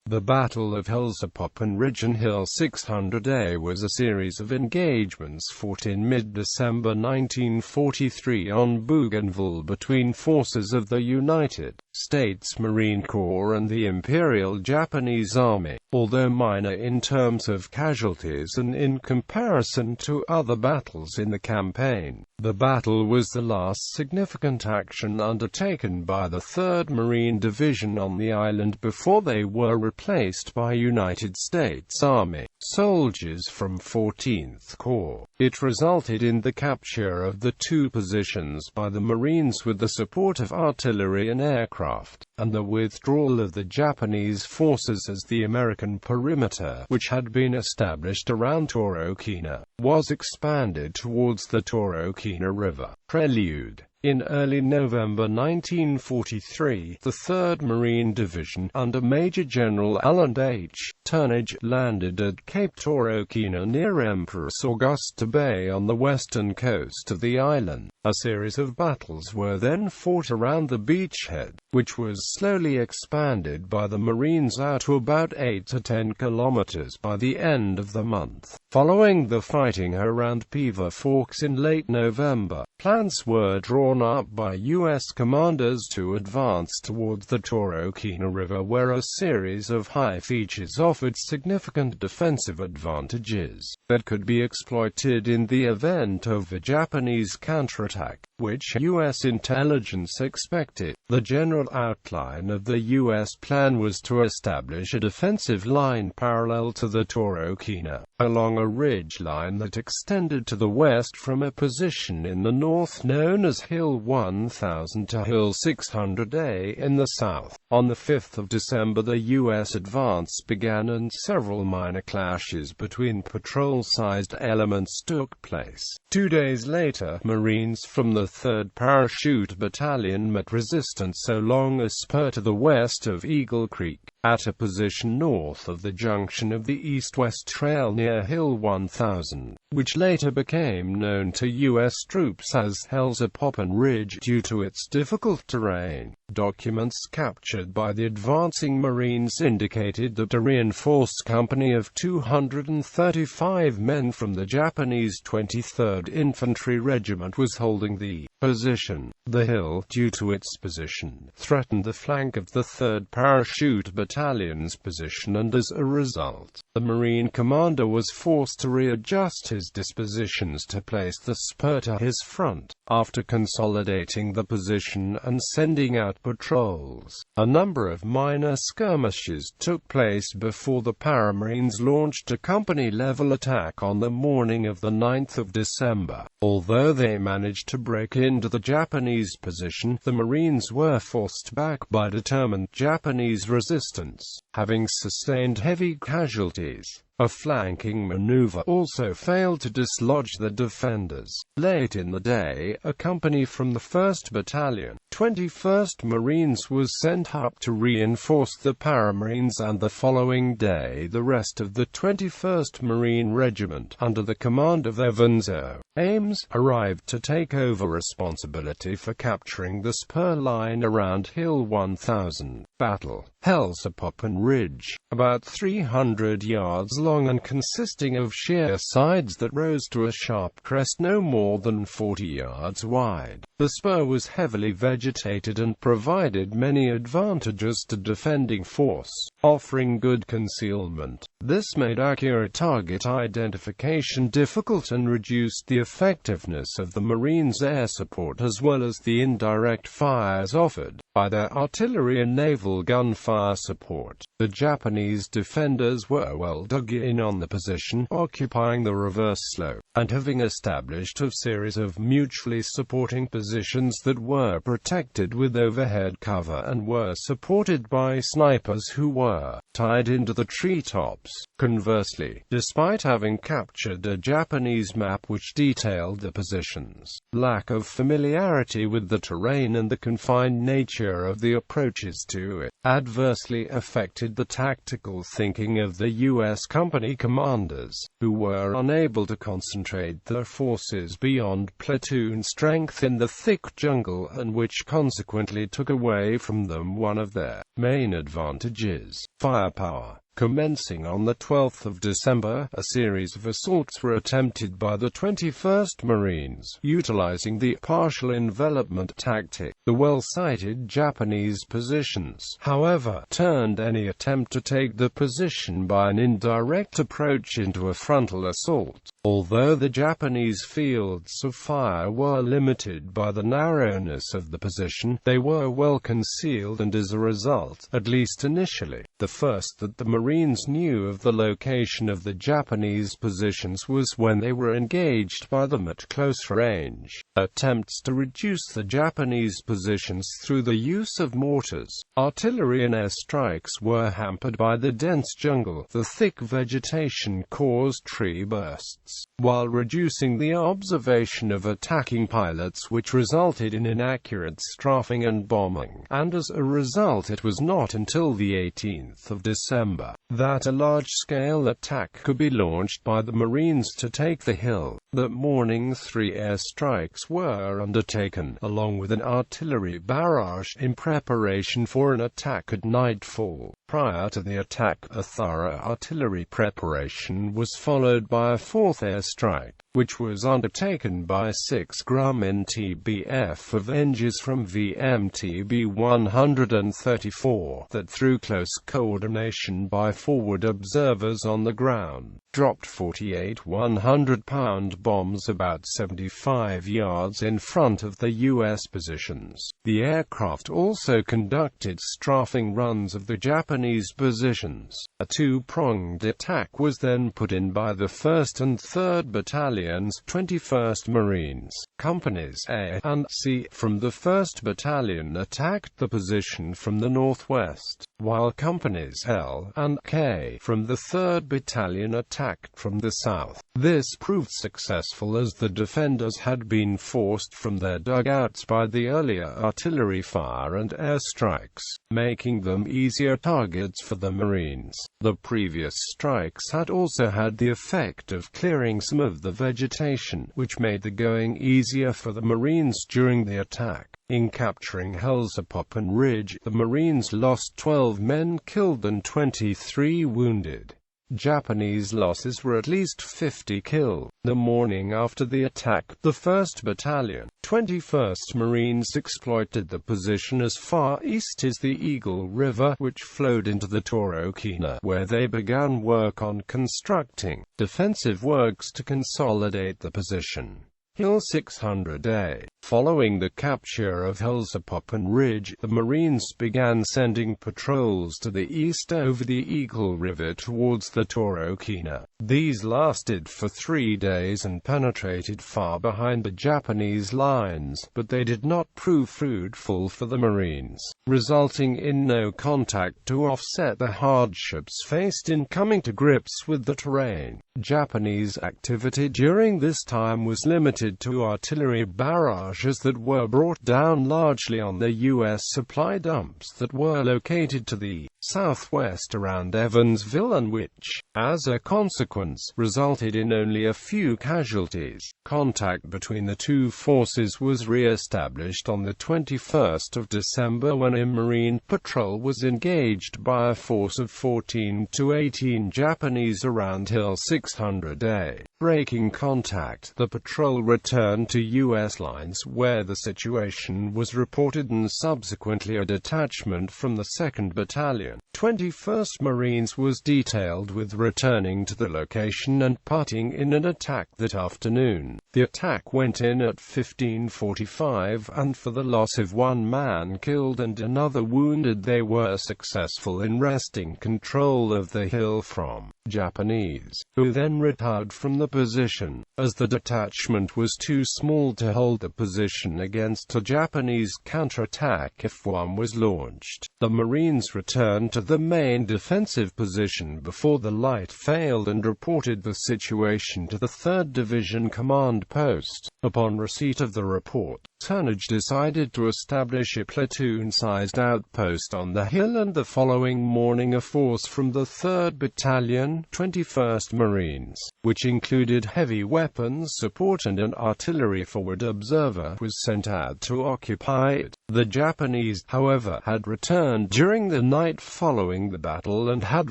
The Battle of Hellzapoppin Ridge and Hill 600A was a series of engagements fought in mid-December 1943 on Bougainville between forces of the United States Marine Corps and the Imperial Japanese Army. Although minor in terms of casualties and in comparison to other battles in the campaign, the battle was the last significant action undertaken by the 3rd Marine Division on the island before they were replaced by United States Army soldiers from 14th Corps. It resulted in the capture of the two positions by the Marines with the support of artillery and aircraft, and the withdrawal of the Japanese forces as the American perimeter, which had been established around Torokina, was expanded towards the Torokina River. Prelude. In early November 1943, the 3rd Marine Division, under Major General Alan H. Turnage, landed at Cape Torokina near Empress Augusta Bay on the western coast of the island. A series of battles were then fought around the beachhead, which was slowly expanded by the Marines out to about 8 to 10 kilometers by the end of the month. Following the fighting around Beaver Forks in late November, plans were drawn up by U.S. commanders to advance towards the Torokina River, where a series of high features offered significant defensive advantages that could be exploited in the event of a Japanese counterattack, which U.S. intelligence expected. The general outline of the U.S. plan was to establish a defensive line parallel to the Torokina, along a ridge line that extended to the west from a position in the north known as Hill 1000 to Hill 600A in the south. On the 5th of December the U.S. advance began and several minor clashes between patrol-sized elements took place. 2 days later, Marines from the 3rd Parachute Battalion met resistance along a spur to the west of Eagle Creek, at a position north of the junction of the east-west trail near Hill 1000, which later became known to U.S. troops as Hellzapoppin Ridge due to its difficult terrain. Documents captured by the advancing Marines indicated that a reinforced company of 235 men from the Japanese 23rd Infantry Regiment was holding the position. The hill, due to its position, threatened the flank of the 3rd Parachute Battalion's position, and as a result, the Marine commander was forced to readjust his dispositions to place the spur to his front. After consolidating the position and sending out patrols, a number of minor skirmishes took place before the Paramarines launched a company-level attack on the morning of the 9th of December. Although they managed to break into the Japanese position, the Marines were forced back by determined Japanese resistance, having sustained heavy casualties. A flanking maneuver also failed to dislodge the defenders. Late in the day, a company from the 1st Battalion, 21st Marines was sent up to reinforce the Paramarines, and the following day the rest of the 21st Marine Regiment, under the command of Evans O. Ames, arrived to take over responsibility for capturing the spur line around Hill 1000. Battle. Hellzapoppin Ridge, about 300 yards long and consisting of sheer sides that rose to a sharp crest no more than 40 yards wide. The spur was heavily vegetated and provided many advantages to defending force, offering good concealment. This made accurate target identification difficult and reduced the effectiveness of the Marines' air support as well as the indirect fires offered by their artillery and naval gunfire support. The Japanese defenders were well dug in on the position, occupying the reverse slope, and having established a series of mutually supporting positions that were protected with overhead cover and were supported by snipers who were tied into the treetops. Conversely, despite having captured a Japanese map which detailed the positions, lack of familiarity with the terrain and the confined nature of the approaches to It adversely affected the tactical thinking of the U.S. company commanders, who were unable to concentrate their forces beyond platoon strength in the thick jungle, and which consequently took away from them one of their main advantages: firepower. Commencing on the 12th of December, a series of assaults were attempted by the 21st Marines, utilizing the partial envelopment tactic. The well-cited Japanese positions, however, turned any attempt to take the position by an indirect approach into a frontal assault. Although the Japanese fields of fire were limited by the narrowness of the position, they were well concealed, and as a result, at least initially, the first that the Marines knew of the location of the Japanese positions was when they were engaged by them at close range. Attempts to reduce the Japanese positions through the use of mortars, artillery and airstrikes were hampered by the dense jungle. The thick vegetation caused tree bursts, while reducing the observation of attacking pilots, which resulted in inaccurate strafing and bombing, and as a result it was not until the 18th of December that a large-scale attack could be launched by the Marines to take the hill. That morning 3 airstrikes were undertaken, along with an artillery barrage, in preparation for an attack at nightfall. Prior to the attack, a thorough artillery preparation was followed by a 4th airstrike, which was undertaken by 6 Grum NTBF Avengers from VMTB 134, that through close coordination by forward observers on the ground, dropped 48 100-pound bombs about 75 yards in front of the U.S. positions. The aircraft also conducted strafing runs of the Japanese positions. A two-pronged attack was then put in by the 1st and 3rd Battalions, 21st Marines. Companies A and C from the 1st Battalion attacked the position from the northwest, while companies L and K from the 3rd Battalion attacked from the south. This proved successful, as the defenders had been forced from their dugouts by the earlier artillery fire and airstrikes, making them easier targets for the Marines. The previous strikes had also had the effect of clearing some of the vegetation, which made the going easier for the Marines during the attack. In capturing Hellzapoppin Ridge, the Marines lost 12 men killed and 23 wounded. Japanese losses were at least 50 killed. The morning after the attack, the 1st Battalion, 21st Marines exploited the position as far east as the Eagle River, which flowed into the Torokina, where they began work on constructing defensive works to consolidate the position. Hill 600A. Following the capture of Hellzapoppin Ridge, the Marines began sending patrols to the east over the Eagle River towards the Torokina. These lasted for 3 days and penetrated far behind the Japanese lines, but they did not prove fruitful for the Marines, resulting in no contact to offset the hardships faced in coming to grips with the terrain. Japanese activity during this time was limited to artillery barrages that were brought down largely on the U.S. supply dumps that were located to the southwest around Evansville, and which, as a consequence, resulted in only a few casualties. Contact between the two forces was re-established on the 21st of December when a Marine patrol was engaged by a force of 14 to 18 Japanese around Hill 600A. Breaking contact, the patrol returned to U.S. lines, where the situation was reported, and subsequently a detachment from the 2nd Battalion, 21st Marines was detailed with returning to the location and parting in an attack that afternoon. The attack went in at 15:45, and for the loss of 1 man killed and another wounded, they were successful in wresting control of the hill from Japanese, who then retired from the position. As the detachment was was too small to hold the position against a Japanese counterattack if one was launched. The Marines returned to the main defensive position before the light failed and reported the situation to the 3rd Division command post. Upon receipt of the report, Turnage decided to establish a platoon-sized outpost on the hill, and the following morning a force from the 3rd Battalion, 21st Marines, which included heavy weapons support and an artillery forward observer, was sent out to occupy it. The Japanese, however, had returned during the night following the battle and had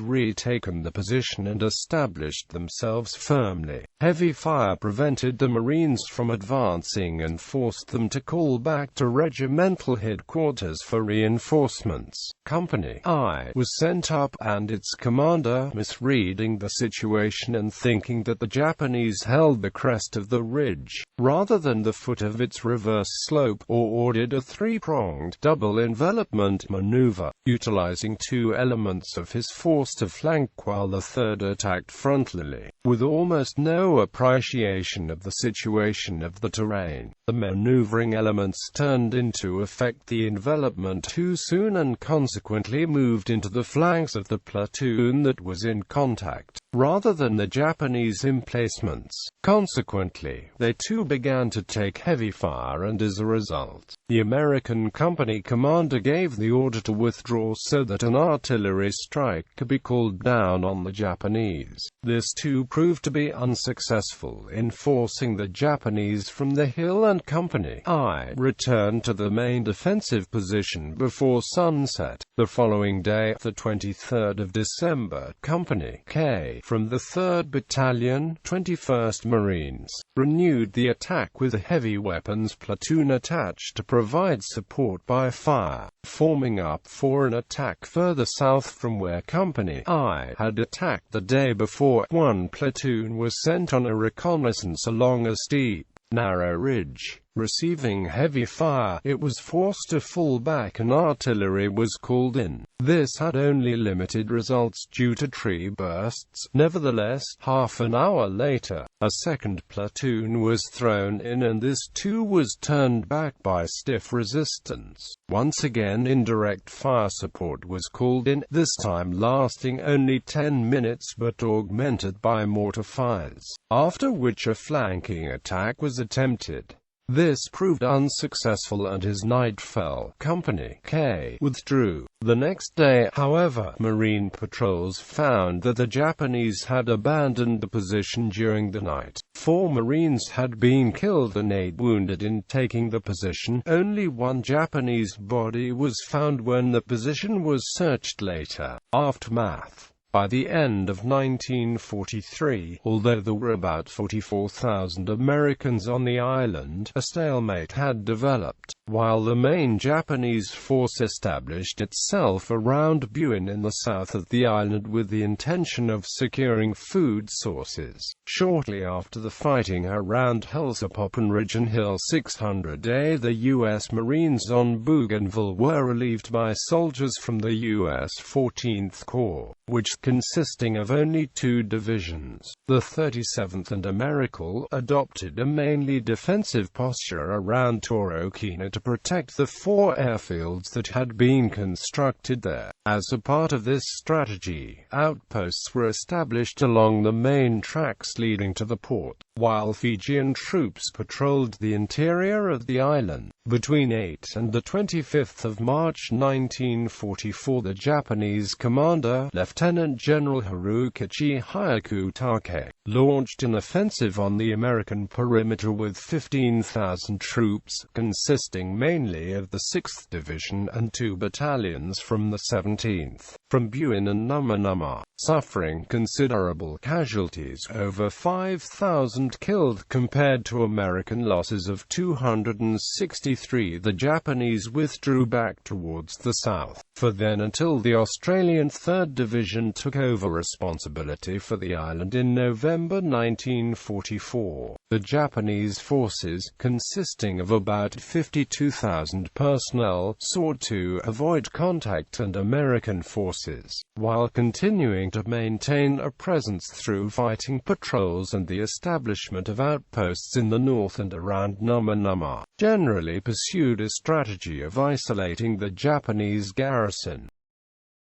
retaken the position and established themselves firmly. Heavy fire prevented the Marines from advancing and forced them to call back to regimental headquarters for reinforcements. Company I was sent up, and its commander, misreading the situation and thinking that the Japanese held the crest of the ridge, rather than the foot of its reverse slope, ordered a three-pronged double envelopment maneuver, utilizing two elements of his force to flank while the third attacked frontally. With almost no appreciation of the situation of the terrain, the maneuvering elements turned into effect the envelopment too soon and consequently moved into the flanks of the platoon that was in contact, rather than the Japanese emplacements. Consequently, they too began to take heavy fire, and as a result, the American company commander gave the order to withdraw so that an artillery strike could be called down on the Japanese. This too proved to be unsuccessful in forcing the Japanese from the hill, and Company I returned to the main defensive position before sunset. The following day, the 23rd of December, Company K from the 3rd Battalion, 21st Marines, renewed the attack with a heavy weapons platoon attached to provide support by fire, forming up for an attack further south from where Company I had attacked the day before. One platoon was sent on a reconnaissance along a steep, narrow ridge. Receiving heavy fire, it was forced to fall back and artillery was called in. This had only limited results due to tree bursts. Nevertheless, half an hour later, a second platoon was thrown in, and this too was turned back by stiff resistance. Once again indirect fire support was called in, this time lasting only 10 minutes but augmented by mortar fires, after which a flanking attack was attempted. This proved unsuccessful, and as night fell, Company K withdrew. The next day, however, Marine patrols found that the Japanese had abandoned the position during the night. 4 Marines had been killed and 8 wounded in taking the position. Only one Japanese body was found when the position was searched later. Aftermath. By the end of 1943, although there were about 44,000 Americans on the island, a stalemate had developed. While the main Japanese force established itself around Bougainville in the south of the island with the intention of securing food sources. Shortly after the fighting around Hellzapoppin Ridge and Hill 600A, the U.S. Marines on Bougainville were relieved by soldiers from the U.S. 14th Corps, which consisting of only 2 divisions. The 37th and Americal adopted a mainly defensive posture around Torokina to protect the 4 airfields that had been constructed there. As a part of this strategy, outposts were established along the main tracks leading to the port, while Fijian troops patrolled the interior of the island. Between 8 and the 25th of March 1944, the Japanese commander, Lieutenant General Harukichi Hyakutake, launched an offensive on the American perimeter with 15,000 troops, consisting mainly of the 6th Division and 2 battalions from the 17th, from Bougainville and Numanuma, suffering considerable casualties, over 5,000 killed compared to American losses of 263. The Japanese withdrew back towards the south, for then until the Australian 3rd Division took over responsibility for the island in November 1944. The Japanese forces, consisting of about 52,000 personnel, sought to avoid contact, and American forces forces, while continuing to maintain a presence through fighting patrols and the establishment of outposts in the north and around Nama. Generally pursued a strategy of isolating the Japanese garrison.